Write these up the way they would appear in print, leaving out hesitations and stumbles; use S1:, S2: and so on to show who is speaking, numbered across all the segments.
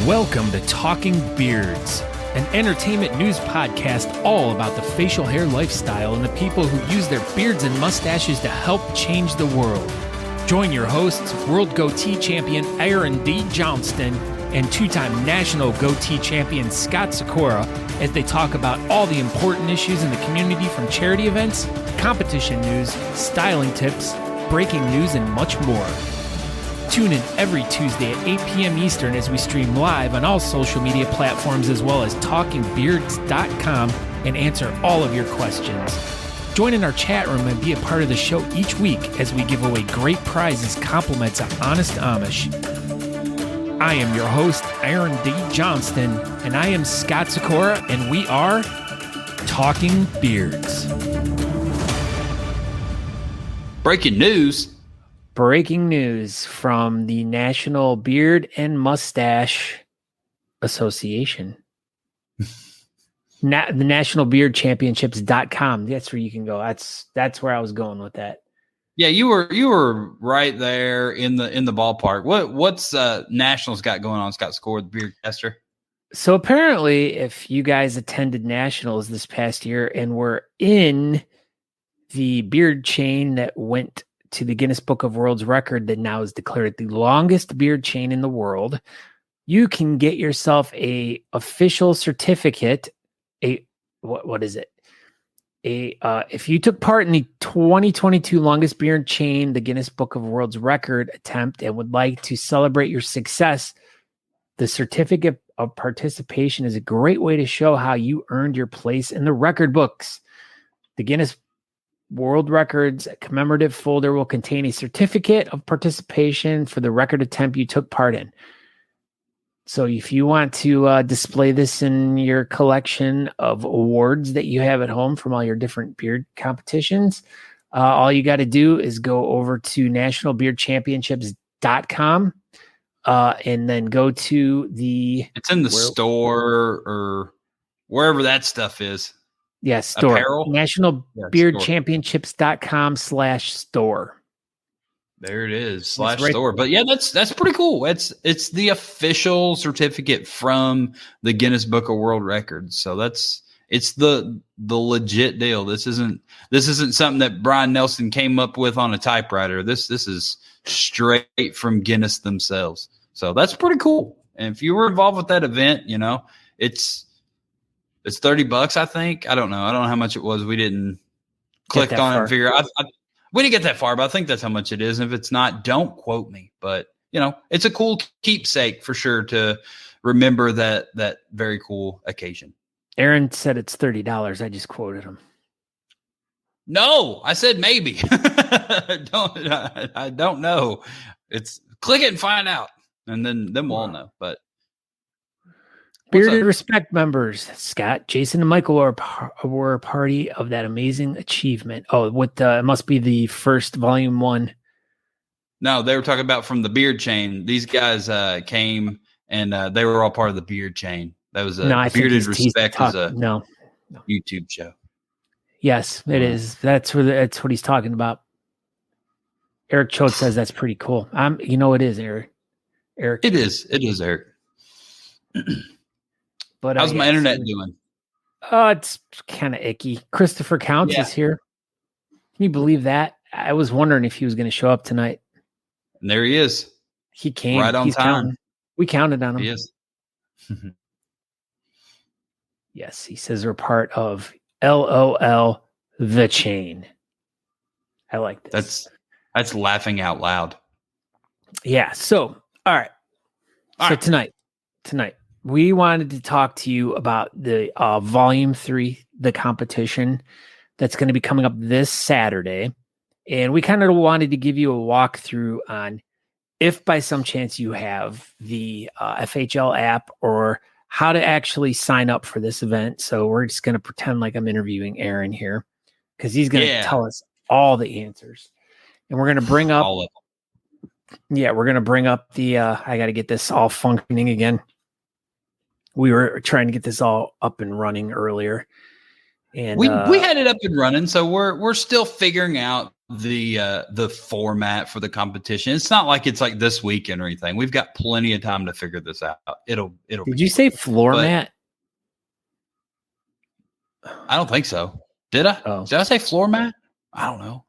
S1: Welcome to Talking Beards, an entertainment news podcast all about the facial hair lifestyle and the people who use their beards and mustaches to help change the world. Join your hosts, World Goatee Champion Aaron D. Johnston and two-time National Goatee Champion Scott Sakura as they talk about all the important issues in the community, from charity events, competition news, styling tips, breaking news, and much more. Tune in every Tuesday at 8 p.m. Eastern as we stream live on all social media platforms as well as talkingbeards.com and answer all of your questions. Join in our chat room and be a part of the show each week as we give away great prizes, compliments of Honest Amish. I am your host, Aaron D. Johnston, and I am Scott Sakura, and we are Talking Beards.
S2: Breaking news.
S1: Breaking news from the National Beard and Mustache Association. The National Beard Championships.com. That's where you can go. That's where I was going with that.
S2: Yeah, you were right there in the ballpark. What's Nationals got going on, Scott Sakura, the beard caster?
S1: So apparently, if you guys attended Nationals this past year and were in the beard chain that went to the Guinness Book of World's Record that now is declared the longest beard chain in the world, you can get yourself a official certificate. What is it? If you took part in the 2022 longest beard chain, the Guinness Book of World's Record attempt, and would like to celebrate your success, the certificate of participation is a great way to show how you earned your place in the record books. The Guinness World Records commemorative folder will contain a certificate of participation for the record attempt you took part in. So if you want to display this in your collection of awards that you have at home from all your different beard competitions, all you got to do is go over to nationalbeardchampionships.com and then go to
S2: it's in the store or wherever that stuff is.
S1: Yeah, store.
S2: Apparel?
S1: Nationalbeardchampionships.com/store.
S2: There it is, /store. But yeah, that's pretty cool. It's the official certificate from the Guinness Book of World Records. So it's the legit deal. This isn't something that Brian Nelson came up with on a typewriter. This is straight from Guinness themselves. So that's pretty cool. And if you were involved with that event, you know, it's $30, I think. I don't know how much it was. We didn't click on it and figure out. We didn't get that far, but I think that's how much it is. And if it's not, don't quote me. But, you know, it's a cool keepsake for sure to remember that very cool occasion.
S1: Aaron said it's $30. I just quoted him.
S2: No, I said maybe. I don't know. It's click it and find out. And then we'll all know. But
S1: Bearded Respect members, Scott, Jason, and Michael were a party of that amazing achievement. Oh, it must be the first volume 1.
S2: No, they were talking about from the beard chain. These guys came and they were all part of the beard chain. That was Bearded Respect is a YouTube show.
S1: Yes, it is. That's what he's talking about. Eric Choate says that's pretty cool. It is, Eric.
S2: It is, Eric.
S1: But
S2: how's my internet doing?
S1: It's kind of icky. Christopher Counts is here. Can you believe that? I was wondering if he was going to show up tonight.
S2: And there he is.
S1: He came
S2: right on time.
S1: Counting. We counted on him.
S2: He is.
S1: Yes, he says we're part of LOL the chain. I like this.
S2: That's laughing out loud.
S1: Yeah. So, all right. Tonight, we wanted to talk to you about the Volume 3, the competition that's going to be coming up this Saturday. And we kind of wanted to give you a walkthrough on if by some chance you have the FHL app or how to actually sign up for this event. So we're just going to pretend like I'm interviewing Aaron here because he's going to tell us all the answers. And we're going to bring up all of them. Yeah, we're going to bring up the I got to get this all functioning again. We were trying to get this all up and running earlier. And
S2: we had it up and running, so we're still figuring out the format for the competition. It's not like it's like this weekend or anything. We've got plenty of time to figure this out. It'll.
S1: Did you say floor mat?
S2: I don't think so. Did I?
S1: Oh.
S2: Did I say floor mat? I don't know.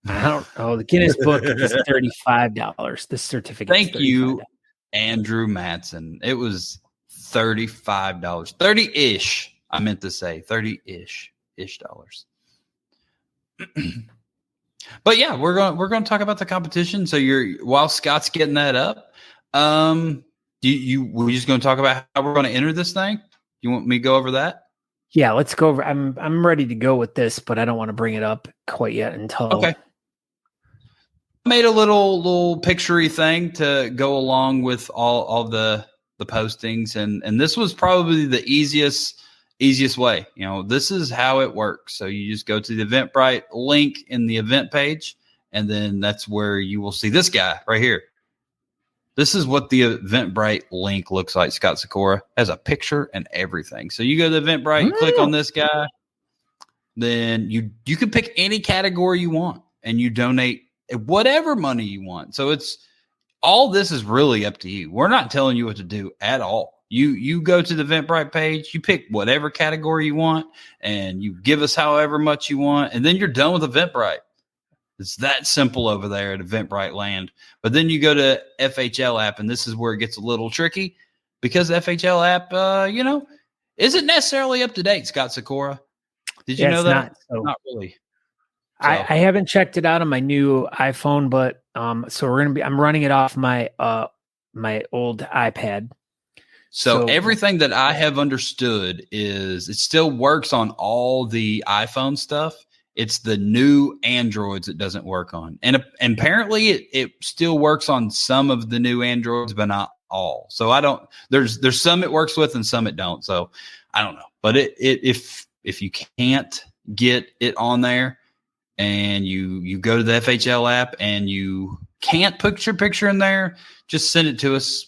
S1: I don't know. The Guinness book is $35. The certificate.
S2: Thank you, Andrew Matson. It was $35. 30-ish. I meant to say 30-ish dollars. But yeah, we're going to talk about the competition. So while Scott's getting that up, we're just going to talk about how we're going to enter this thing. You want me to go over that?
S1: Yeah, let's go over. I'm ready to go with this, but I don't want to bring it up quite yet until.
S2: Okay. I made a little picture-y thing to go along with all the postings, and this was probably the easiest way. This is how it works. So you just go to the Eventbrite link in the event page, and then that's where you will see this guy right here. This is what the Eventbrite link looks like. Scott Sikora has a picture and everything. So you go to Eventbrite, click on this guy, then you can pick any category you want, and you donate whatever money you want. So all this is really up to you. We're not telling you what to do at all. You go to the Eventbrite page, you pick whatever category you want, and you give us however much you want, and then you're done with Eventbrite. It's that simple over there at Eventbrite land. But then you go to FHL app, and this is where it gets a little tricky because FHL app, isn't necessarily up to date. Scott Sikora, did you know that? Not really.
S1: So. I haven't checked it out on my new iPhone, but so I'm running it off my my old iPad.
S2: So everything that I have understood is it still works on all the iPhone stuff. It's the new Androids it doesn't work on. And apparently it still works on some of the new Androids, but not all. So there's some it works with and some it don't. So I don't know. But if you can't get it on there and you go to the FHL app and you can't put your picture in there, just send it to us,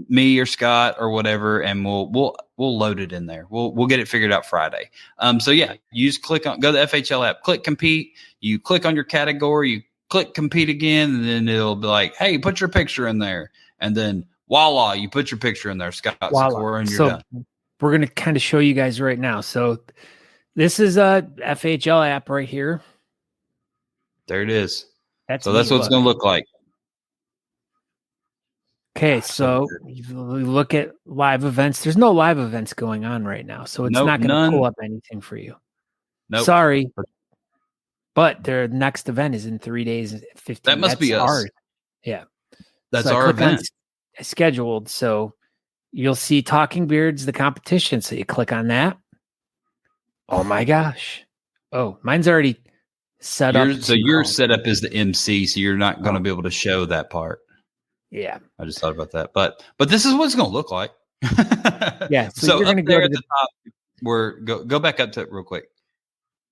S2: me or Scott or whatever, and we'll load it in there. We'll get it figured out Friday. So yeah, you just go to the FHL app, click compete, you click on your category, you click compete again, and then it'll be like, hey, put your picture in there. And then voila, you put your picture in there, Scott Sikora, and you're done.
S1: We're going to kind of show you guys right now. So this is a FHL app right here.
S2: There it is. That's what it's going to look like.
S1: Okay, so you look at live events. There's no live events going on right now, so it's not going to pull up anything for you.
S2: Nope.
S1: Sorry, but their next event is in 3 days and 15.
S2: That must be us.
S1: Ours. Yeah,
S2: that's our event.
S1: Scheduled, so you'll see Talking Beards, the competition. So you click on that. Oh my gosh! Oh, mine's already set up.
S2: So your setup is the MC, so you're not going to be able to show that part.
S1: Yeah,
S2: I just thought about that, but this is what it's going to look like.
S1: Yeah,
S2: so you're going to go to the top. Go back up to it real quick.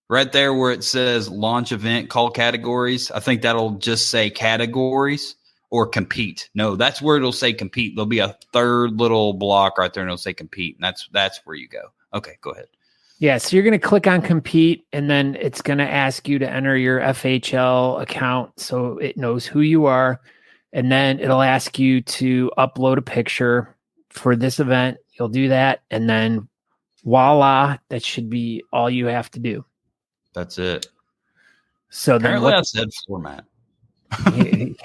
S2: Right there where it says launch event, call categories. I think that'll just say categories or compete. No, that's where it'll say compete. There'll be a third little block right there, and it'll say compete, and that's where you go. Okay, go ahead.
S1: Yeah, so you're going to click on compete, and then it's going to ask you to enter your FHL account so it knows who you are. And then it'll ask you to upload a picture for this event. You'll do that. And then voila, that should be all you have to do.
S2: That's it.
S1: So
S2: apparently I said format.
S1: I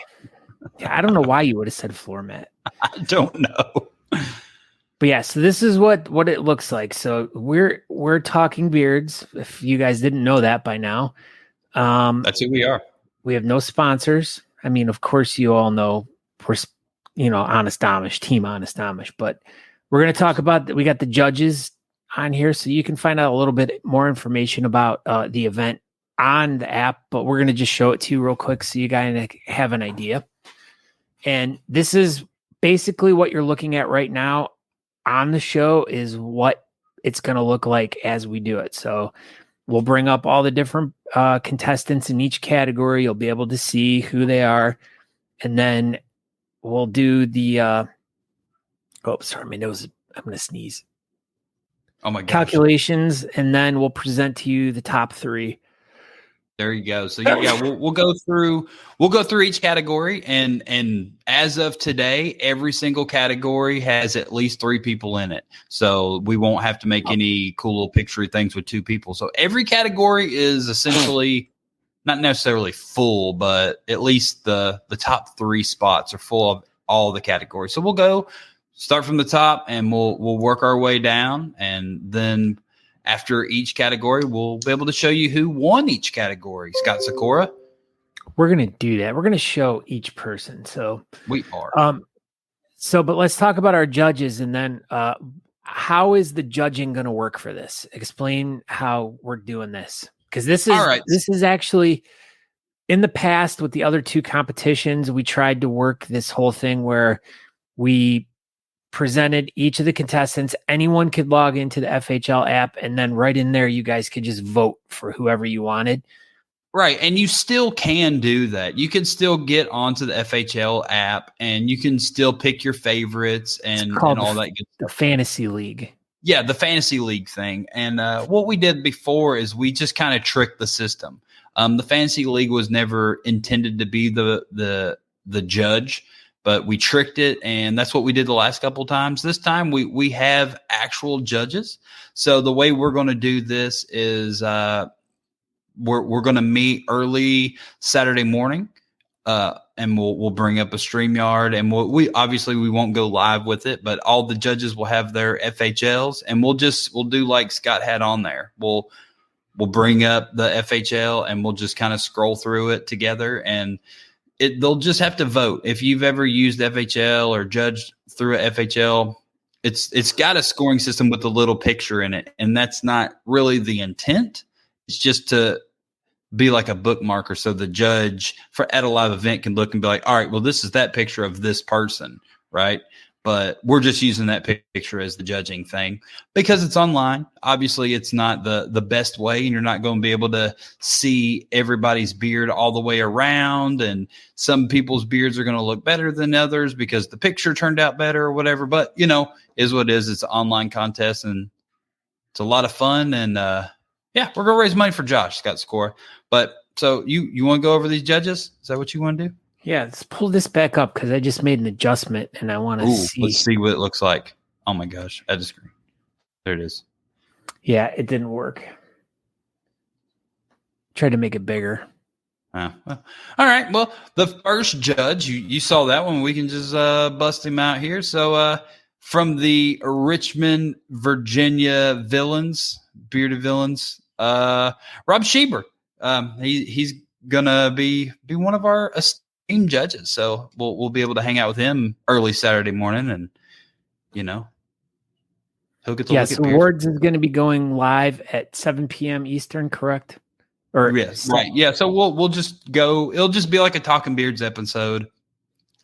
S1: don't know why you would have said format.
S2: I don't know.
S1: But yeah, so this is what it looks like. So we're Talking Beards. If you guys didn't know that by now.
S2: That's who we are.
S1: We have no sponsors. I mean, of course, you all know we're, Honest Amish, Team Honest Amish. But we're going to talk about we got the judges on here, so you can find out a little bit more information about the event on the app. But we're going to just show it to you real quick so you guys have an idea. And this is basically what you're looking at right now on the show is what it's going to look like as we do it. So we'll bring up all the different contestants in each category. You'll be able to see who they are. And then we'll do the sorry, my nose, I'm going to sneeze.
S2: Oh my gosh.
S1: Calculations. And then we'll present to you the top three.
S2: There you go. So yeah, we'll go through each category, and as of today, every single category has at least 3 people in it. So we won't have to make any cool little picture things with 2 people. So every category is essentially not necessarily full, but at least the top 3 spots are full of all the categories. So we'll start from the top, and we'll work our way down, and then after each category, we'll be able to show you who won each category. Scott Sakura.
S1: We're going to do that. We're going to show each person. So
S2: we are.
S1: But let's talk about our judges, and then how is the judging going to work for this? Explain how we're doing this. Because this is actually, in the past with the other 2 competitions, we tried to work this whole thing where we presented each of the contestants. Anyone could log into the FHL app, and then right in there, you guys could just vote for whoever you wanted.
S2: Right. And you still can do that. You can still get onto the FHL app, and you can still pick your favorites and all that.
S1: The fantasy league.
S2: Yeah, the fantasy league thing. And what we did before is we just kind of tricked the system. The fantasy league was never intended to be the judge, but we tricked it, and that's what we did the last couple of times. This time we have actual judges. So the way we're going to do this is we're going to meet early Saturday morning, and we'll bring up a StreamYard, and we obviously we won't go live with it, but all the judges will have their FHLs, and we'll do like Scott had on there. We'll bring up the FHL, and we'll just kind of scroll through it together, and they'll just have to vote. If you've ever used FHL or judged through a FHL, it's got a scoring system with a little picture in it, and that's not really the intent. It's just to be like a bookmarker, so the judge at a live event can look and be like, all right, well, this is that picture of this person, right? But we're just using that picture as the judging thing because it's online. Obviously, it's not the best way, and you're not going to be able to see everybody's beard all the way around. And some people's beards are going to look better than others because the picture turned out better or whatever. But, is what it is. It's an online contest, and it's a lot of fun. And, we're going to raise money for Josh, Scott Score. But so you want to go over these judges? Is that what you want to do?
S1: Yeah, let's pull this back up because I just made an adjustment and I want to see.
S2: Let's see what it looks like. Oh my gosh, I just there it is.
S1: Yeah, it didn't work. Tried to make it bigger.
S2: Well, all right. Well, the first judge, you saw that one. We can just bust him out here. So from the Richmond, Virginia bearded villains, Rob Schieber. He's gonna be one of our esteemed judges, so we'll be able to hang out with him early Saturday morning, and he'll get to look at
S1: awards is going to be going live at 7 p.m. Eastern, correct? Or
S2: yes, right, yeah. So we'll just go. It'll just be like a Talking Beards episode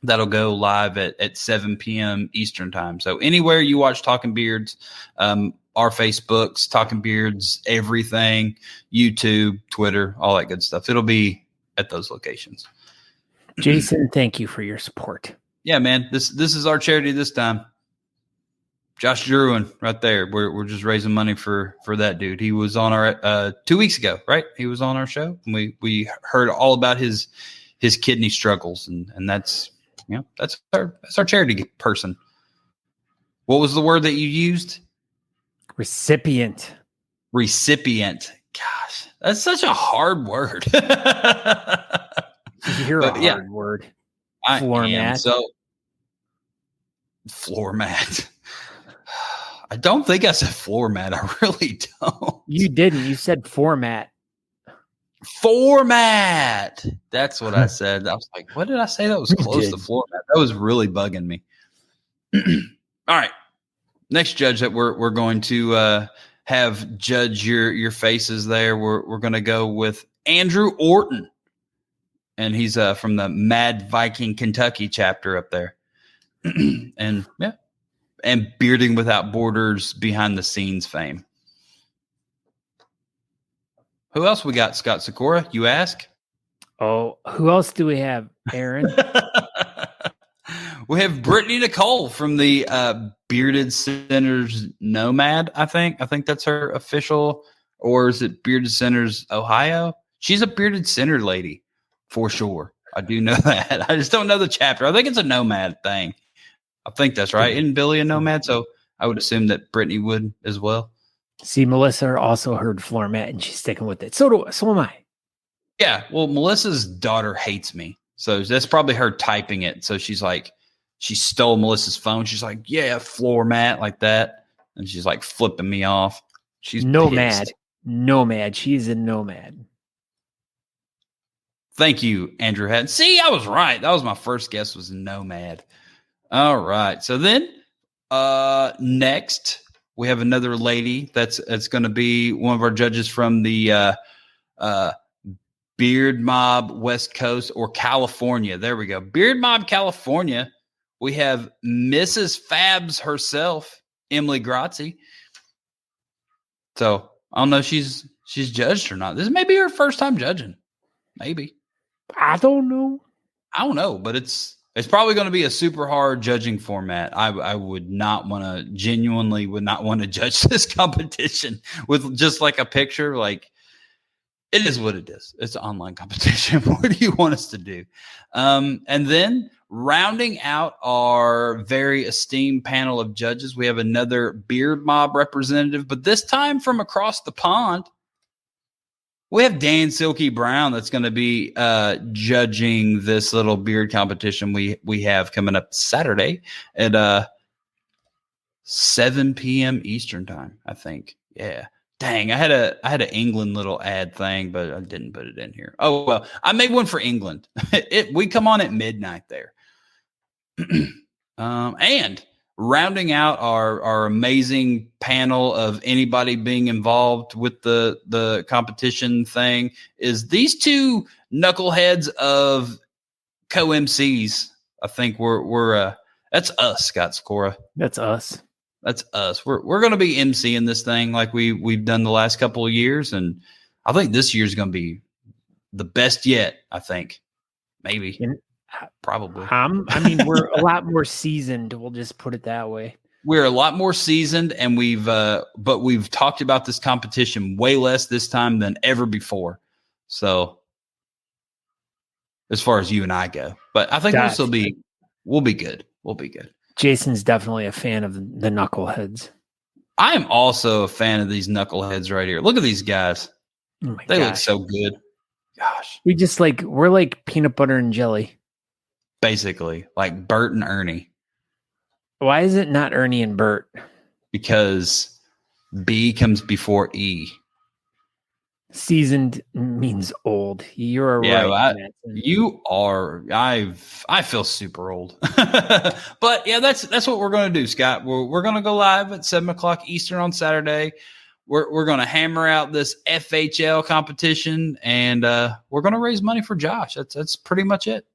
S2: that'll go live at 7 p.m. Eastern time. So anywhere you watch Talking Beards, our Facebooks, Talking Beards, everything, YouTube, Twitter, all that good stuff. It'll be at those locations.
S1: Jason, thank you for your support.
S2: Yeah, man. This is our charity this time. Josh Druin, right there. We're just raising money for that dude. He was on our 2 weeks ago, right? He was on our show, and we heard all about his kidney struggles, and that's our charity person. What was the word that you used?
S1: Recipient.
S2: Gosh, that's such a hard word.
S1: You're a hard word.
S2: Floor mat. Floor mat. I don't think I said floor mat. I really don't.
S1: You didn't. You said format.
S2: Format. That's what I said. I was like, what did I say? That was close to floor mat. That was really bugging me. All right. Next judge that we're going to have judge your faces there. We're going to go with Andrew Orton. And he's from the Mad Viking Kentucky chapter up there. And Bearding Without Borders behind the scenes fame. Who else we got, Scott Sakura? You ask?
S1: Oh, who else do we have, Aaron?
S2: We have Brittany Nicole from the Bearded Centers Nomad, I think. I think that's her official, or is it Bearded Centers Ohio? She's a bearded center lady for sure. I do know that. I just don't know the chapter. I think it's a nomad thing. I think that's right. Isn't Billy a nomad? So I would assume that Brittany would as well.
S1: See, Melissa also heard floor mat and she's sticking with it. So am I.
S2: Yeah. Well, Melissa's daughter hates me. So that's probably her typing it. So she's like, she stole Melissa's phone. She's like, yeah, floor mat like that. And she's like flipping me off. She's
S1: nomad.
S2: Pissed.
S1: Nomad. She's a nomad.
S2: Thank you, Andrew Hatton. See, I was right. That was my first guess was nomad. All right. So then next we have another lady that's going to be one of our judges from the Beard Mob West Coast or California. There we go. Beard Mob California. We have Mrs. Fabs herself, Emily Grazzi. So I don't know if she's judged or not. This may be her first time judging. Maybe.
S1: I don't know.
S2: But it's probably going to be a super hard judging format. I would not want to genuinely judge this competition with just like a picture. Like, it is what it is. It's an online competition. What do you want us to do? And then rounding out our very esteemed panel of judges, we have another Beard Mob representative, but this time from across the pond. We have Dan Silky Brown that's going to be judging this little beard competition we have coming up Saturday at 7 p.m. Eastern time, I think. Yeah. Dang, I had an England little ad thing, but I didn't put it in here. Oh, well, I made one for England. We come on at midnight there. And rounding out our amazing panel of anybody being involved with the competition thing is these two knuckleheads of co-MCs. I think we're that's us, Scott Scora.
S1: That's us.
S2: That's us. We're going to be MCing this thing like we've done the last couple of years, and I think this year's going to be the best yet. I think maybe. Probably.
S1: I mean, we're a lot more seasoned. We'll just put it that way.
S2: We're a lot more seasoned, and but we've talked about this competition way less this time than ever before. So, as far as you and I go, but I think we'll be good. We'll be good.
S1: Jason's definitely a fan of the knuckleheads.
S2: I am also a fan of these knuckleheads right here. Look at these guys.
S1: Oh my
S2: they
S1: gosh.
S2: Look so good. Gosh.
S1: We're like peanut butter and jelly.
S2: Basically, like Bert and Ernie.
S1: Why is it not Ernie and Bert?
S2: Because B comes before E.
S1: Seasoned means old. You're right.
S2: You are. I feel super old. But yeah, that's what we're going to do, Scott. We're going to go live at 7:00 Eastern on Saturday. We're going to hammer out this FHL competition, and we're going to raise money for Josh. That's pretty much it.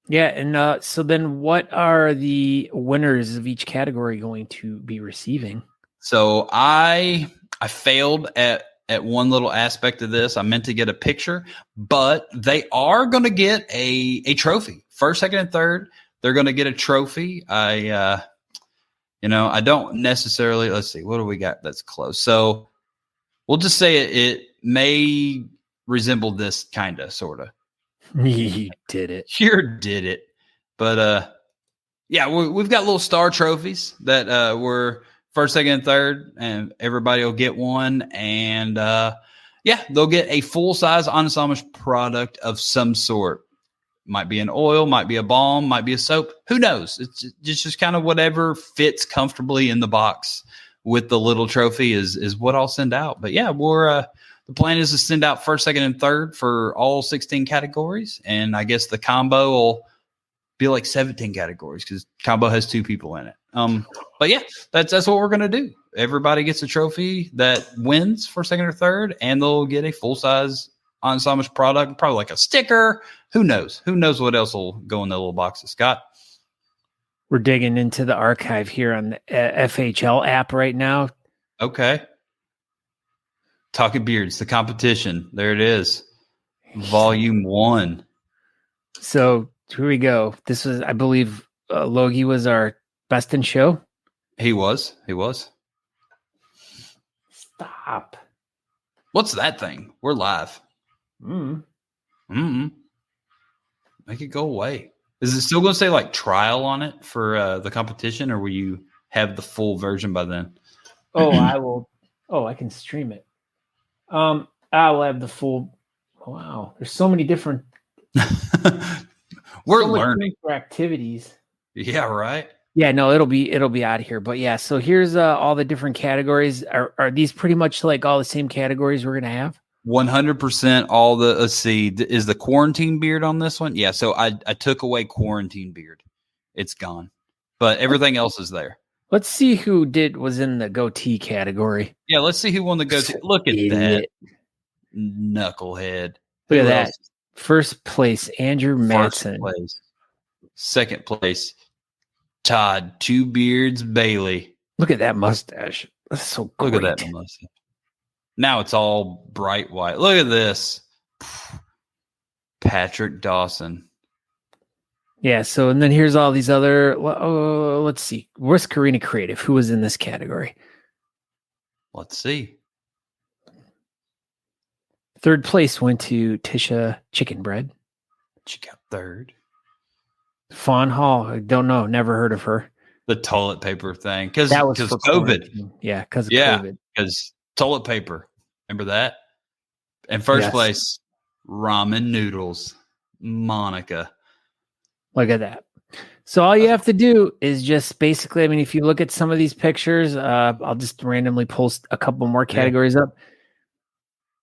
S1: Yeah, and so then what are the winners of each category going to be receiving?
S2: So I failed at one little aspect of this. I meant to get a picture, but they are going to get a trophy. First, second, and third, they're going to get a trophy. I don't necessarily, let's see, what do we got that's close? So we'll just say it may resemble this kind of, sort of.
S1: You did it.
S2: Sure did it. But yeah, we've got little star trophies that were first, second, and third, and everybody will get one. And yeah, they'll get a full-size Honest Amish product of some sort. Might be an oil, might be a balm, might be a soap. Who knows? It's just kind of whatever fits comfortably in the box with the little trophy is what I'll send out. But yeah, the plan is to send out first, second, and third for all 16 categories. And I guess the combo will be like 17 categories because combo has 2 people in it. But yeah, that's what we're going to do. Everybody gets a trophy that wins first, second, or third, and they'll get a full-size Honest Amish product, probably like a sticker. Who knows? Who knows what else will go in the little boxes, Scott?
S1: We're digging into the archive here on the FHL app right now.
S2: Okay. Talking Beards, the competition. There it is. Volume 1.
S1: So here we go. This was, I believe, Logie was our best in show.
S2: He was.
S1: Stop.
S2: What's that thing? We're live. Make it go away. Is it still going to say like trial on it for the competition, or will you have the full version by then?
S1: I will. Oh, I can stream it. I will have the full. Wow, there's so many different.
S2: We're learning
S1: for activities.
S2: Yeah, right.
S1: Yeah, no, it'll be out of here. But yeah, so here's all the different categories. Are these pretty much like all the same categories we're gonna have?
S2: 100% all the, let's see, is the quarantine beard on this one? Yeah, so I took away quarantine beard. It's gone. But everything else is there.
S1: Let's see who was in the goatee category.
S2: Yeah, let's see who won the goatee. Look at that. Knucklehead.
S1: Look at that. First place, Andrew Matson.
S2: Second place, Todd Two Beards Bailey.
S1: Look at that mustache. That's so great.
S2: Look at that mustache. Now it's all bright white. Look at this. Patrick Dawson.
S1: Yeah, so and then here's all these other, let's see. Where's Karina Creative? Who was in this category?
S2: Let's see.
S1: Third place went to Tisha Chicken Bread.
S2: She got third.
S1: Fawn Hall. I don't know. Never heard of her.
S2: The toilet paper thing. Because
S1: COVID.
S2: COVID.
S1: Yeah, because of COVID.
S2: Because toilet paper. Remember that? In first place, ramen noodles. Monica.
S1: Look at that. So all you have to do is just basically, I mean, if you look at some of these pictures, I'll just randomly post a couple more categories up.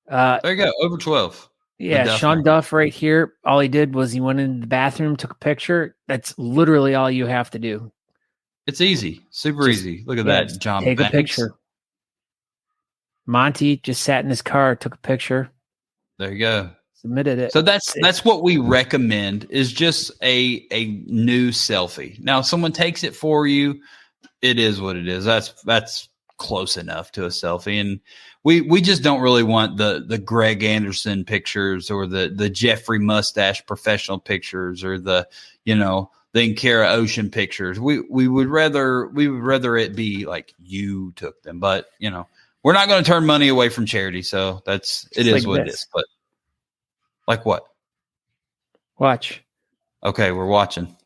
S2: There you go. Over 12.
S1: Yeah, Sean Duff right here. All he did was he went into the bathroom, took a picture. That's literally all you have to do.
S2: It's easy. Super easy. Look at that. John
S1: Take
S2: Banks.
S1: A picture. Monty just sat in his car, took a picture.
S2: There you go.
S1: Submitted it.
S2: So that's what we recommend is just a new selfie. Now, if someone takes it for you, it is what it is. That's close enough to a selfie. And we just don't really want the Greg Anderson pictures or the Jeffrey Mustache professional pictures or the Ankara Ocean pictures. We would rather it be like you took them, but we're not going to turn money away from charity. So it is what it is. But like what?
S1: Watch.
S2: Okay, we're watching.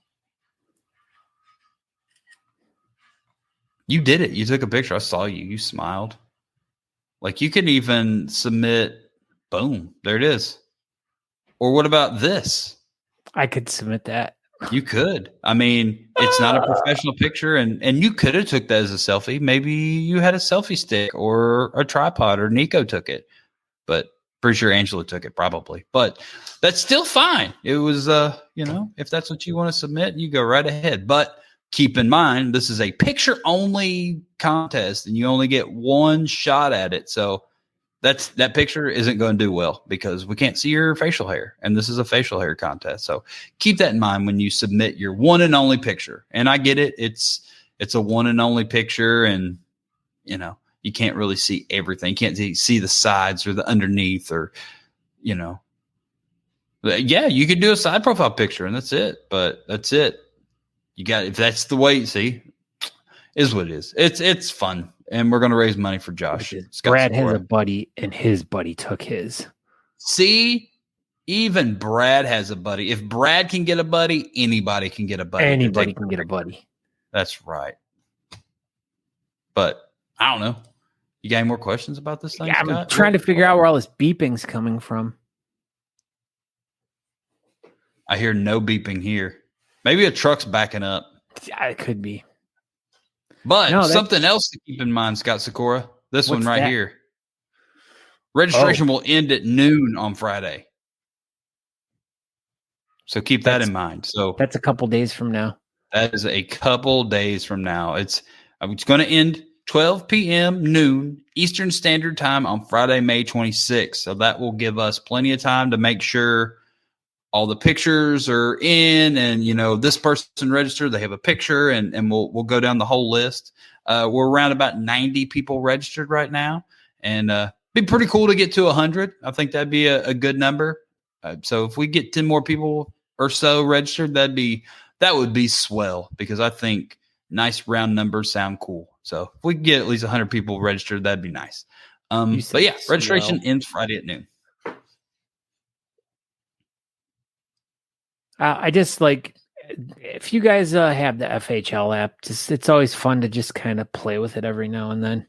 S2: You did it. You took a picture. I saw you. You smiled. Like you can even submit. Boom. There it is. Or what about this?
S1: I could submit that.
S2: You could. I mean, it's not a professional picture, and you could have took that as a selfie. Maybe you had a selfie stick or a tripod, or Nico took it. But pretty sure Angela took it, probably. But that's still fine. It was, if that's what you want to submit, you go right ahead. But keep in mind, this is a picture-only contest, and you only get one shot at it. So that picture isn't going to do well because we can't see your facial hair, and this is a facial hair contest. So keep that in mind when you submit your one and only picture. And I get it; it's a one and only picture, and you can't really see everything. You can't see the sides or the underneath, or Yeah, you could do a side profile picture, and that's it. But that's it. You got if that's the way. See, is what it is. It's fun. And we're going to raise money for Josh.
S1: Brad has a buddy, and his buddy took his.
S2: See, even Brad has a buddy. If Brad can get a buddy, anybody can get a buddy.
S1: Anybody can get a buddy.
S2: That's right. But I don't know. You got any more questions about this thing?
S1: Yeah, I'm trying to figure out where all this beeping's coming from.
S2: I hear no beeping here. Maybe a truck's backing up.
S1: Yeah, it could be.
S2: But something else to keep in mind, Scott Sikora, this one right here. Registration will end at noon on Friday. So keep that in mind. So
S1: that's a couple days from now.
S2: That is a couple days from now. It's going to end 12 p.m. noon Eastern Standard Time on Friday, May 26th. So that will give us plenty of time to make sure all the pictures are in, and this person registered, they have a picture, and we'll go down the whole list. We're around about 90 people registered right now, and be pretty cool to get to 100. I think that'd be a good number. So if we get 10 more people or so registered, that would be swell, because I think nice round numbers sound cool. So if we can get at least 100 people registered, that'd be nice. But yeah, registration ends Friday at noon.
S1: I just like, if you guys have the FHL app, it's always fun to just kind of play with it every now and then.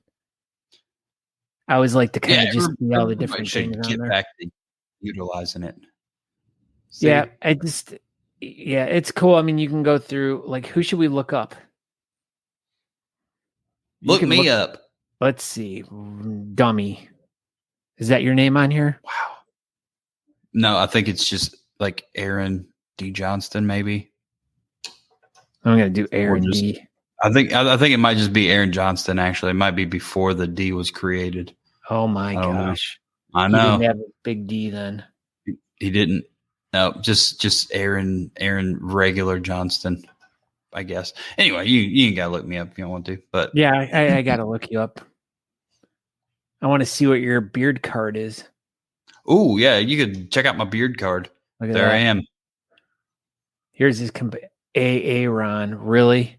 S1: I always like to kind of just see all the different things on there.
S2: Back to utilizing it.
S1: See? Yeah, it's cool. I mean, you can go through, like, who should we look up?
S2: Look me up.
S1: Let's see. Dummy. Is that your name on here?
S2: Wow. No, I think it's just like Aaron D. Johnston, maybe.
S1: I'm gonna do Aaron D.
S2: I think it might just be Aaron Johnston. Actually, it might be before the D was created.
S1: Oh my gosh!
S2: I know.
S1: He didn't have a big D then.
S2: He didn't. No, just Aaron regular Johnston, I guess. Anyway, you ain't gotta look me up if you don't want to. But
S1: yeah, I gotta look you up. I want to see what your beard card is.
S2: Oh yeah, you could check out my beard card. There that. I am.
S1: Here's his Aaron. Really?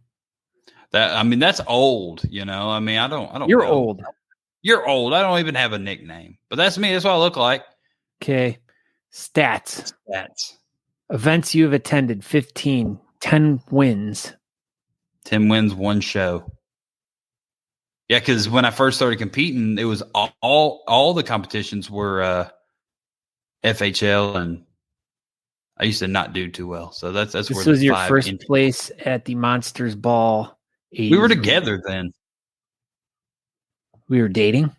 S2: That's old. You know, I mean, I don't.
S1: You're
S2: know.
S1: old.
S2: You're old. I don't even have a nickname, but that's me. That's what I look like.
S1: Okay. Stats. Events you've attended: 15. 10 wins.
S2: 10 wins, 1 show. Yeah, because when I first started competing, it was all the competitions were FHL, and I used to not do too well. So that's
S1: this
S2: where
S1: was your first place at the Monsters Ball.
S2: We were together then.
S1: We were dating.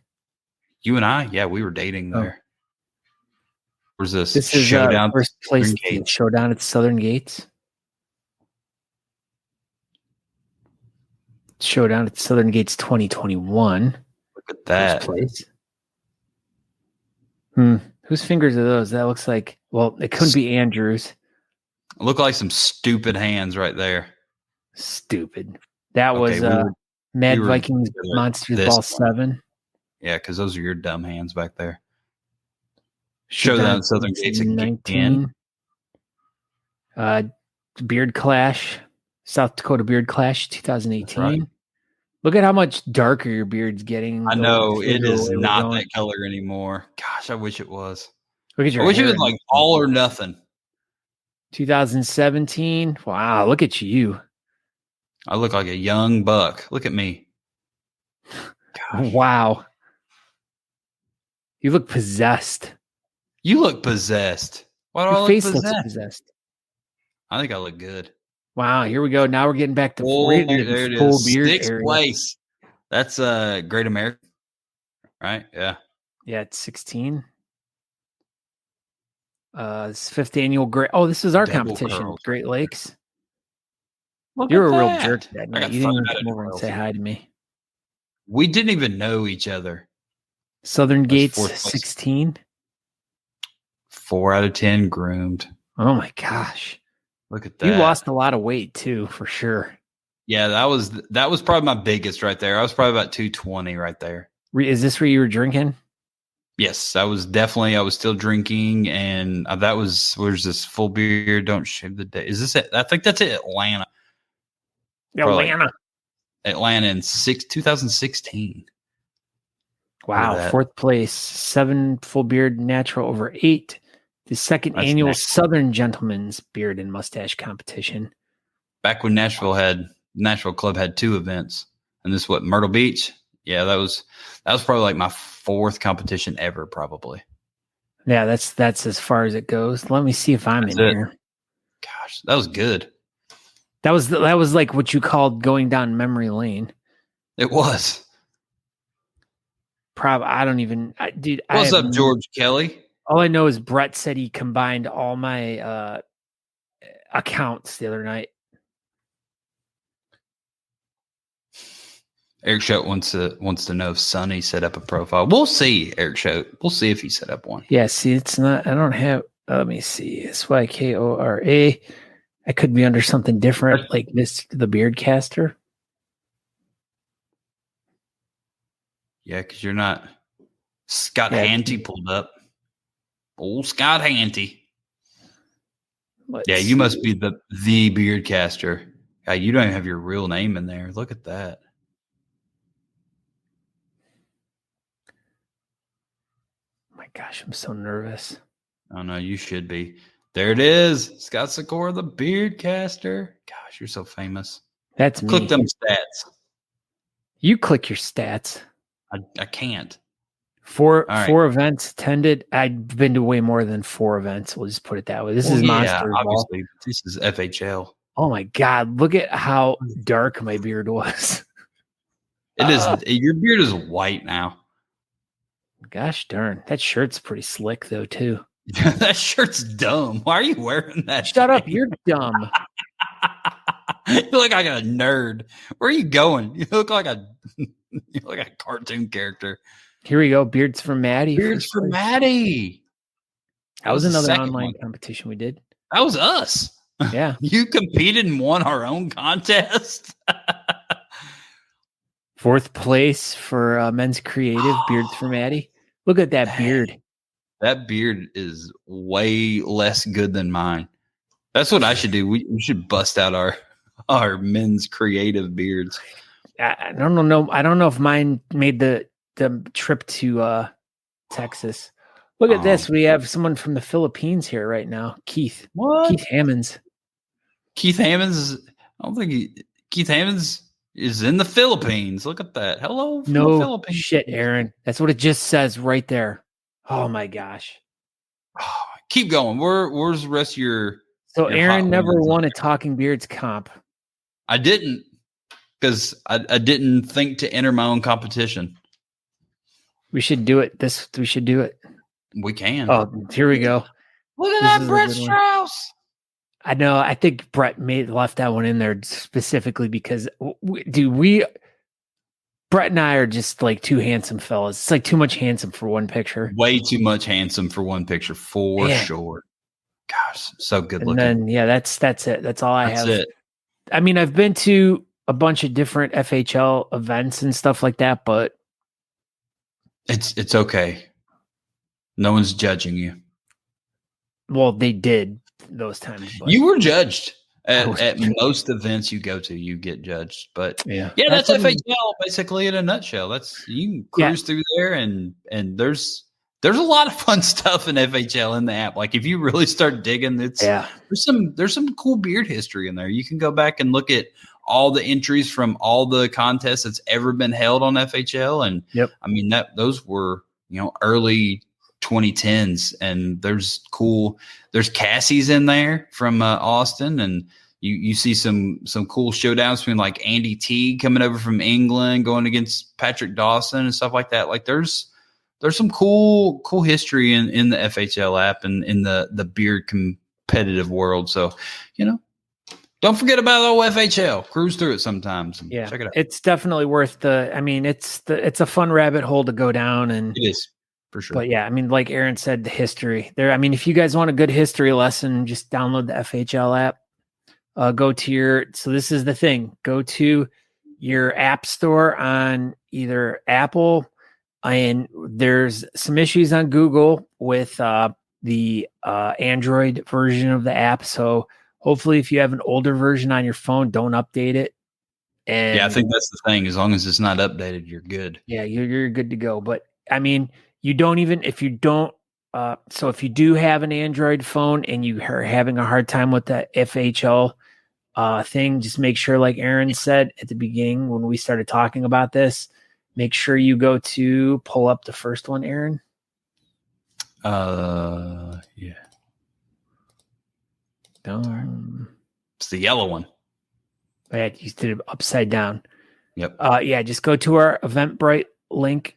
S2: You and I, yeah, we were dating there. Where's this?
S1: This is
S2: showdown.
S1: First place showdown at Southern Gates. Showdown at Southern Gates 2021.
S2: Look at that.
S1: First place. Whose fingers are those? That looks like, well, it couldn't be Andrew's.
S2: Look like some stupid hands right there.
S1: Stupid. That was Mad Vikings Monsters Ball 7.
S2: Yeah, because those are your dumb hands back there. Showdown Southern Gates 19.
S1: Beard Clash. South Dakota Beard Clash 2018.
S2: Right.
S1: Look at how much darker your beard's getting.
S2: I know it is not that color anymore. Gosh, I wish it was.
S1: Look at your
S2: I wish it was like all or nothing.
S1: 2017. Wow, look at you.
S2: I look like a young buck. Look at me.
S1: Gosh. Wow. You look possessed.
S2: You look possessed. Why do I look possessed? Looks possessed? I think I look good.
S1: Wow, here we go. Now we're getting back to
S2: full beard. 6th place. That's Great American, right? Yeah.
S1: Yeah, it's 16. It's 5th annual Great. Oh, this is our competition. Curls. Great Lakes. You're a real jerk that night. You didn't even come over and say hi to me.
S2: We didn't even know each other.
S1: Southern Gates 16.
S2: 4 out of 10 groomed.
S1: Oh my gosh.
S2: Look at that.
S1: You lost a lot of weight too, for sure.
S2: Yeah, that was probably my biggest right there. I was probably about 220 right there.
S1: Is this where you were drinking?
S2: Yes, I was still drinking, and where's this full beard? Don't shave the day. Is this it? I think that's it. Atlanta. Atlanta in 2016.
S1: Wow, 4th place, 7 full beard natural over 8. The 2nd annual Southern Gentlemen's Beard and Mustache Competition.
S2: Back when Nashville Club had 2 events, and this Myrtle Beach. Yeah, that was probably like my 4th competition ever, probably.
S1: Yeah, that's as far as it goes. Let me see if I'm in here.
S2: Gosh, that was good.
S1: That was like what you called going down memory lane.
S2: It was.
S1: I don't even, dude.
S2: What's up, George Kelly?
S1: All I know is Brett said he combined all my accounts the other night.
S2: Eric Schote wants to know if Sonny set up a profile. We'll see, Eric Schote. We'll see if he set up one.
S1: Yeah, see, it's not. I don't have. Let me see. SYKORA. I could be under something different, like this, the Beardcaster.
S2: Yeah, because you're not. Scott Hanty pulled up. Old Scott Hanty. Yeah, you must be the Beardcaster. God, you don't even have your real name in there. Look at that.
S1: gosh, I'm so nervous.
S2: Oh no, you should be. There it is. Scott Sikora, the beard caster. Gosh, you're so famous.
S1: That's me.
S2: Click them stats.
S1: You click your stats.
S2: I can't.
S1: Four events attended. I've been to way more than 4 events. We'll just put it that way. This is Monster Ball.
S2: Obviously, this is FHL.
S1: Oh my God! Look at how dark my beard was.
S2: It is. Your beard is white now.
S1: Gosh darn! That shirt's pretty slick though too.
S2: That shirt's dumb. Why are you wearing that?
S1: Shut up! You're dumb.
S2: You look like a nerd. Where are you going? You look like a cartoon character.
S1: Here we go. Beards for Maddie.
S2: Beards for Maddie.
S1: That was another online competition we did.
S2: That was us.
S1: Yeah.
S2: You competed and won our own contest.
S1: 4th place for men's creative. Beards for Maddie. Look at that beard.
S2: That beard is way less good than mine. That's what I should do. We should bust out our men's creative beards.
S1: I don't know. I don't know if mine made the trip to Texas. Look at this. We have someone from the Philippines here right now. Keith.
S2: What?
S1: Keith Hammonds.
S2: Keith Hammonds. I don't think Keith Hammonds is in the Philippines. Look at that. Hello. From the Philippines.
S1: Shit, Aaron. That's what it just says right there. Oh my gosh.
S2: Keep going. Where's the rest of your?
S1: So Aaron never won a Talking Beards comp.
S2: I didn't, because I didn't think to enter my own competition.
S1: We should do it. We should do it.
S2: We can.
S1: Oh, here we go.
S2: Look at that, Brett Strauss.
S1: I know. I think Brett left that one in there specifically because, Brett and I are just like 2 handsome fellas. It's like too much handsome for one picture.
S2: Way too much handsome for one picture, for sure. Gosh, so good looking.
S1: And then, that's it. That's all I have.
S2: That's it.
S1: I mean, I've been to a bunch of different FHL events and stuff like that, but
S2: it's okay. No one's judging you.
S1: Well, they did those times. But
S2: you were judged at most events you go to. You get judged, but that's FHL basically in a nutshell. That's you can cruise through there, and there's a lot of fun stuff in FHL in the app. Like if you really start digging, there's some cool beard history in there. You can go back and look at all the entries from all the contests that's ever been held on FHL, and I mean those were early 2010s, and there's Cassie's in there from Austin, and you see some cool showdowns between like Andy Teague coming over from England going against Patrick Dawson and stuff like that. Like there's some cool history in the FHL app and in the beard competitive world. So, don't forget about old FHL. Cruise through it sometimes. And check it out.
S1: It's definitely worth it's a fun rabbit hole to go down, and
S2: it is for sure.
S1: But I mean, like Aaron said, the history there. I mean, if you guys want a good history lesson, just download the FHL app. So this is the thing. Go to your app store on either Apple, and there's some issues on Google with the Android version of the app. So hopefully if you have an older version on your phone, don't update it. And
S2: I think that's the thing. As long as it's not updated, you're good.
S1: Yeah, you're good to go. But I mean, if you do have an Android phone and you are having a hard time with the FHL thing, just make sure, like Aaron said at the beginning when we started talking about this, make sure you go to pull up the first one, Aaron.
S2: Yeah. It's the yellow one.
S1: Yeah, you did it upside down.
S2: Yep.
S1: Just go to our Eventbrite link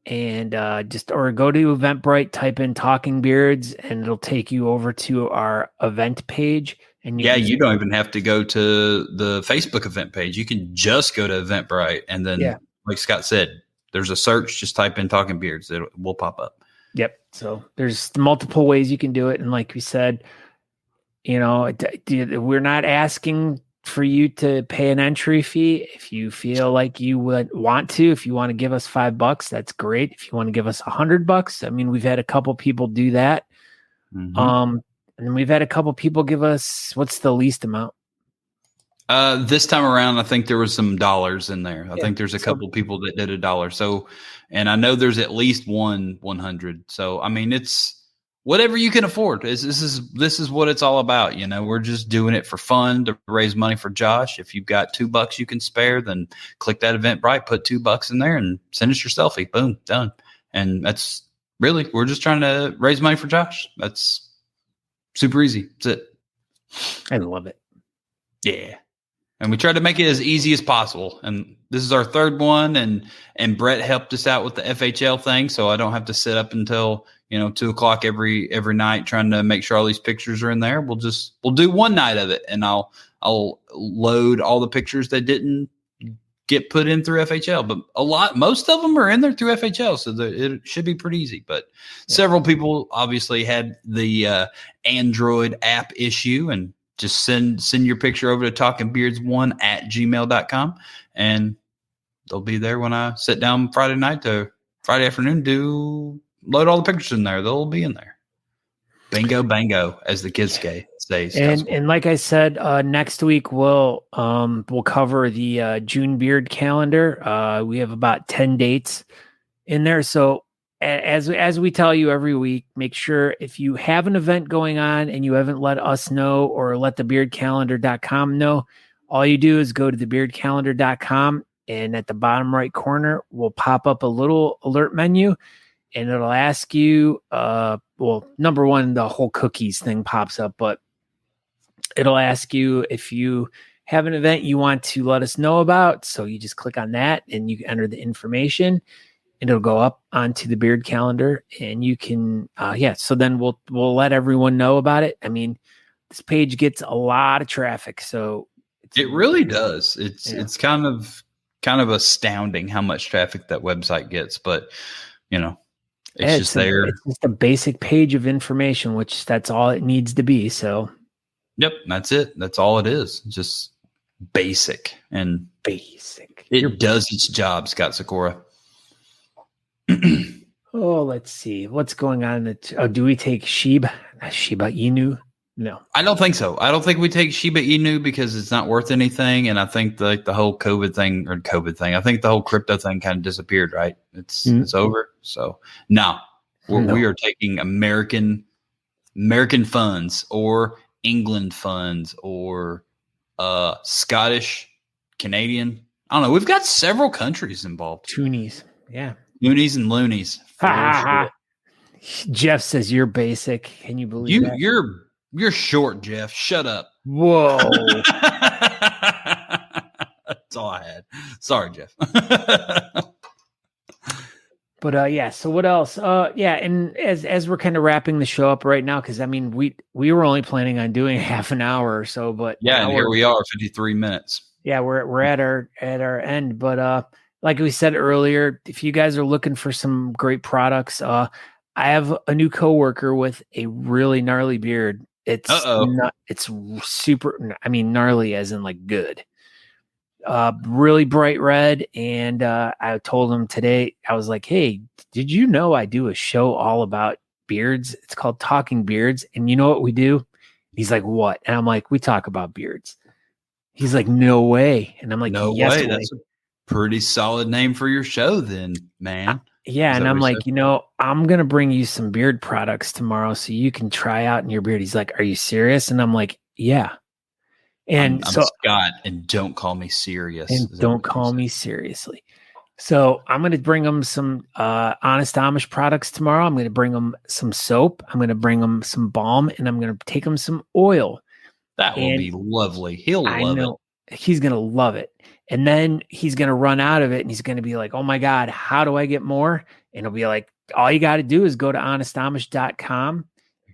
S1: and go to Eventbrite, type in Talking Beards, and it'll take you over to our event page. And
S2: you don't even have to go to the Facebook event page. You can just go to Eventbrite, and then, like Scott said, there's a search. Just type in Talking Beards; it will pop up.
S1: Yep. So there's multiple ways you can do it, and like we said, we're not asking for you to pay an entry fee. If you feel like you would want to, if you want to give us $5, that's great. If you want to give us $100, I mean, we've had a couple people do that.
S2: Mm-hmm.
S1: And then we've had a couple people give us, what's the least amount?
S2: This time around, I think there was some dollars in there. I think there's a couple people that did $1. So, and I know there's at least 100. So, I mean, it's whatever you can afford. This is what it's all about. You know, we're just doing it for fun to raise money for Josh. If you've got $2 you can spare, then click that Eventbrite, put $2 in there, and send us your selfie. Boom, done. And that's really, we're just trying to raise money for Josh. That's super easy. That's it.
S1: I love it.
S2: Yeah. And we tried to make it as easy as possible. And this is our third one. And Brett helped us out with the FHL thing. So I don't have to sit up until, 2:00 every night trying to make sure all these pictures are in there. We'll do one night of it, and I'll load all the pictures that didn't get put in through FHL, but most of them are in there through FHL. So it should be pretty easy, but several people obviously had the Android app issue, and just send your picture over to talkingbeards1@gmail.com, and they'll be there when I sit down Friday afternoon to load all the pictures in there. They'll be in there. Bingo, bango, as the kids say.
S1: And like I said, next week we'll cover the June beard calendar. We have about 10 dates in there. So as we tell you every week, make sure if you have an event going on and you haven't let us know or let thebeardcalendar.com know, all you do is go to thebeardcalendar.com, and at the bottom right corner will pop up a little alert menu, and it'll ask you, number one, the whole cookies thing pops up, but it'll ask you if you have an event you want to let us know about. So you just click on that and you enter the information, and it'll go up onto the beard calendar, and you can, so then we'll let everyone know about it. I mean, this page gets a lot of traffic, so
S2: it really does. It's kind of astounding how much traffic that website gets, but it's just there.
S1: It's just a basic page of information, which that's all it needs to be. So,
S2: yep, that's it. That's all it is. Just basic and
S1: basic.
S2: It does its job, Scott Sakura.
S1: Let's see what's going on. Do we take Shiba Inu? No,
S2: I don't think so. I don't think we take Shiba Inu because it's not worth anything. And I think the whole COVID thing, I think the whole crypto thing kind of disappeared, right? It's over. So no, we are taking American funds or England funds or Scottish, Canadian. I don't know. We've got several countries involved.
S1: Toonies. Yeah.
S2: Loonies and loonies.
S1: Jeff says you're basic. Can you believe that?
S2: You're short, Jeff. Shut up.
S1: Whoa.
S2: That's all I had. Sorry, Jeff.
S1: But so what else? And as we're kind of wrapping the show up right now, because I mean we were only planning on doing half an hour or so, but
S2: and here we are, 53 minutes.
S1: Yeah, we're at our end. But like we said earlier, if you guys are looking for some great products, I have a new coworker with a really gnarly beard. It's super, I mean, gnarly as in like good. Really bright red. And I told him today, I was like, hey, did you know I do a show all about beards? It's called Talking Beards. And you know what we do? He's like, what? And I'm like, we talk about beards. He's like, no way. And I'm like,
S2: no
S1: yes
S2: way. That's a pretty solid name for your show then, man.
S1: And I'm like, I'm going to bring you some beard products tomorrow so you can try out in your beard. He's like, are you serious? And I'm like, yeah. And
S2: I'm Scott, and don't call me serious.
S1: And don't call me seriously. So I'm going to bring them some Honest Amish products tomorrow. I'm going to bring them some soap. I'm going to bring them some balm, and I'm going to take them some oil.
S2: That will be lovely. He'll love it.
S1: He's going to love it. And then he's going to run out of it, and he's going to be like, oh my God, how do I get more? And he'll be like, all you got to do is go to honestamish.com.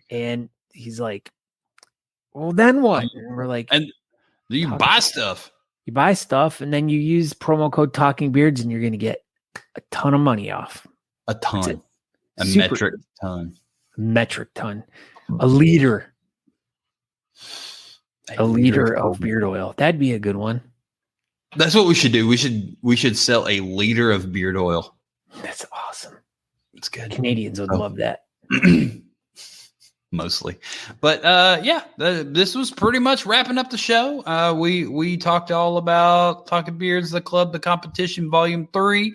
S1: And he's like, well, then what? And we're like,
S2: and you buy stuff.
S1: You buy stuff, and then you use promo code Talking Beards, and you're going to get a ton of money off.
S2: A ton. Metric ton.
S1: Metric ton. A liter. A liter of beard oil. That'd be a good one.
S2: That's what we should do. We should sell a liter of beard oil.
S1: That's awesome.
S2: It's good.
S1: Canadians would love that.
S2: mostly. But this was pretty much wrapping up the show. We talked all about Talking Beards, the club, the competition, Volume 3.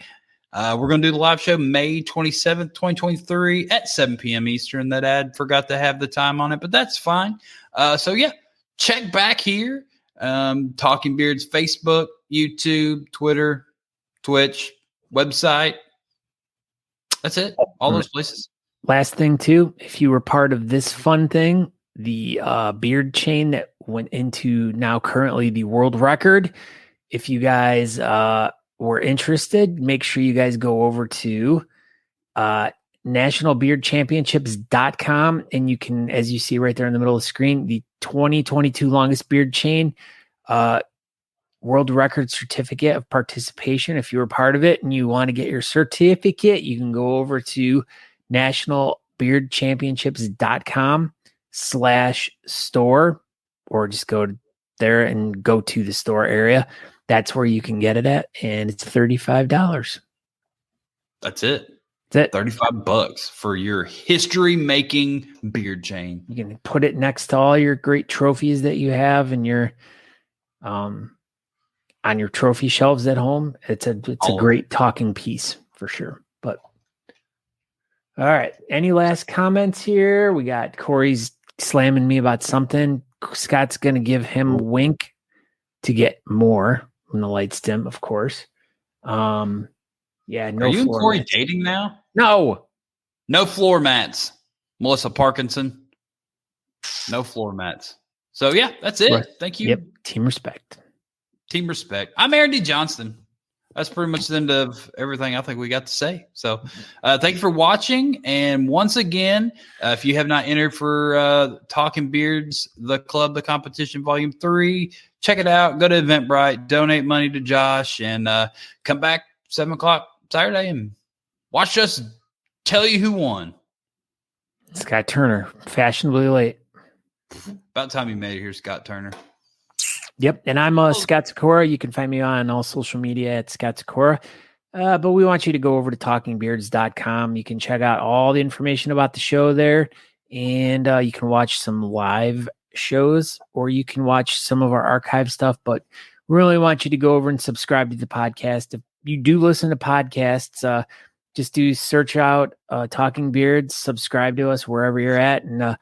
S2: We're going to do the live show May 27th, 2023 at 7 p.m. Eastern. That ad forgot to have the time on it, but that's fine. Check back here. Talking Beards, Facebook, YouTube, Twitter, Twitch, website. That's it. All those places.
S1: Last thing too, if you were part of this fun thing, the beard chain that went into now currently the world record, if you guys were interested, make sure you guys go over to nationalbeardchampionships.com, and you can, as you see right there in the middle of the screen, the 2022 longest beard chain world record certificate of participation. If you were part of it and you want to get your certificate, you can go over to nationalbeardchampionships.com/store, or just go there and go to the store area. That's where you can get it at, and it's $35.
S2: That's it.
S1: That's it.
S2: $35 for your history-making beard chain.
S1: You can put it next to all your great trophies that you have in your on your trophy shelves at home. It's a great talking piece for sure. But all right, any last comments here? We got Corey's slamming me about something. Scott's going to give him a wink to get more when the lights dim, of course. No.
S2: Are you and Corey dating now?
S1: No
S2: floor mats. Melissa Parkinson. No floor mats. So yeah, that's it.
S1: Right.
S2: Thank you.
S1: Yep. Team respect.
S2: Team respect. I'm Aaron D. Johnston. That's pretty much the end of everything I think we got to say. So thank you for watching. And once again, if you have not entered for Talking Beards, the club, the competition, Volume 3, check it out. Go to Eventbrite, donate money to Josh, and come back 7 o'clock Saturday and watch us tell you who won.
S1: Scott Turner, fashionably late.
S2: About time you made it here, Scott Turner.
S1: Yep. And I'm Scott Sakura. You can find me on all social media at Scott Sakura. But we want you to go over to talkingbeards.com. You can check out all the information about the show there. And you can watch some live shows, or you can watch some of our archive stuff. But we really want you to go over and subscribe to the podcast. If you do listen to podcasts, just do search out Talking Beards, subscribe to us wherever you're at, and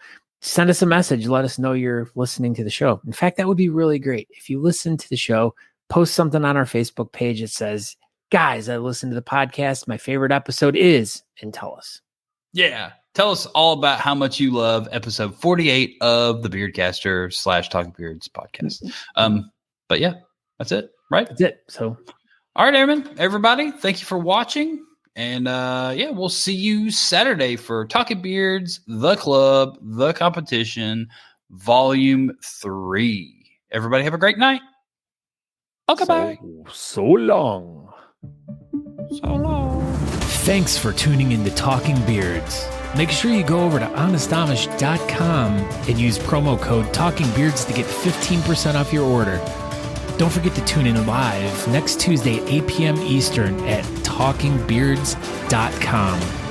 S1: send us a message. Let us know you're listening to the show. In fact, that would be really great. If you listen to the show, post something on our Facebook page that says, guys, I listened to the podcast. My favorite episode is, and tell us.
S2: Yeah. Tell us all about how much you love episode 48 of the Beardcaster / Talking Beards podcast. But yeah, that's it, right?
S1: That's it. So,
S2: all right, Airman, everybody, thank you for watching. And we'll see you Saturday for Talking Beards, the club, the competition, Volume 3. Everybody have a great night. Okay, bye.
S1: So long.
S2: So long.
S1: Thanks for tuning in to Talking Beards. Make sure you go over to honestamish.com and use promo code TalkingBeards to get 15% off your order. Don't forget to tune in live next Tuesday at 8 p.m. Eastern at talkingbeards.com.